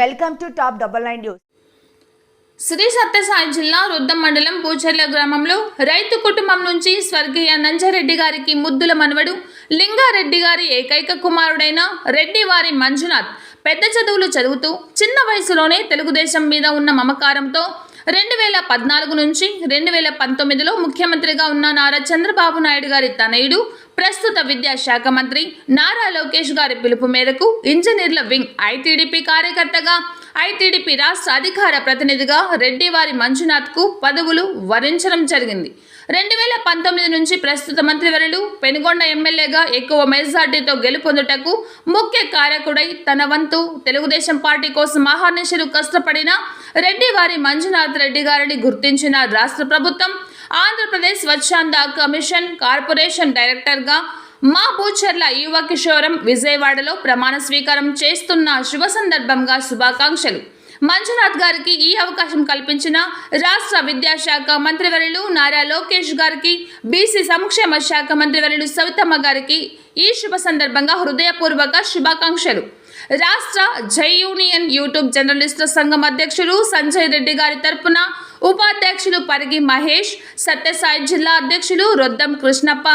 Welcome to top 99 news. Sri Sathya Sai జిల్లా రుద్దం మండలం పూచర్ల గ్రామంలో రైతు కుటుంబం నుంచి స్వర్గీయ నంజారెడ్డి గారికి ముద్దుల మనవడు లింగారెడ్డి గారి ఏకైక కుమారుడైన రెడ్డి వారి మంజునాథ్ పెద్ద చదువులు చదువుతూ చిన్న వయసులోనే తెలుగుదేశం మీద ఉన్న మమకారంతో 2014 నుంచి 2019లో ముఖ్యమంత్రిగా ఉన్న నారా చంద్రబాబు నాయుడు గారి తనయుడు ప్రస్తుత విద్యాశాఖ మంత్రి నారా లోకేష్ గారి పిలుపు మేరకు ఇంజనీర్ల వింగ్ ఐటీడీపీ కార్యకర్తగా ఐటీడీపీ రాష్ట్ర అధికార ప్రతినిధిగా రెడ్డివారి మంజునాథ్కు పదవులు వరించడం జరిగింది. 2019 నుంచి ప్రస్తుత మంత్రివర్యులు పెనుగొండ ఎమ్మెల్యేగా ఎక్కువ మెజార్టీతో గెలుపొందుటకు ముఖ్య కారకుడై తన వంతు తెలుగుదేశం పార్టీ కోసం అహర్నిశలు కష్టపడిన రెడ్డివారి మంజునాథ్ రెడ్డి గారిని గుర్తించిన రాష్ట్ర ప్రభుత్వం ఆంధ్రప్రదేశ్ స్వచ్ఛంద కమిషన్ కార్పొరేషన్ డైరెక్టర్గా మా పూచర్ల యువ కిషోరం విజయవాడలో ప్రమాణ స్వీకారం చేస్తున్న శుభ సందర్భంగా శుభాకాంక్షలు. మంజునాథ్ గారికి ఈ అవకాశం కల్పించిన రాష్ట్ర విద్యాశాఖ మంత్రివర్యులు నారా లోకేష్ గారికి, బీసీ సంక్షేమ శాఖ మంత్రివర్యులు సవితమ్మ గారికి ఈ శుభ సందర్భంగా హృదయపూర్వక శుభాకాంక్షలు. రాష్ట్ర జై యూనియన్ యూట్యూబ్ జర్నలిస్టుల సంఘం అధ్యక్షులు సంజయ్ రెడ్డి గారి తరపున ఉపాధ్యక్షులు పరిగి మహేష్, సత్యసాయి జిల్లా అధ్యక్షులు రొద్దం కృష్ణప్ప,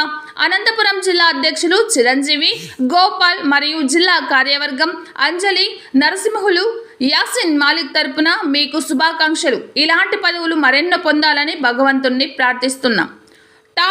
అనంతపురం జిల్లా అధ్యక్షులు చిరంజీవి, గోపాల్ మరియు జిల్లా కార్యవర్గం అంజలి, నరసింహులు, యాసిన్ మాలిక్ తరపున మీకు శుభాకాంక్షలు. ఇలాంటి పదవులు మరెన్నో పొందాలని భగవంతుణ్ణి ప్రార్థిస్తున్నాం.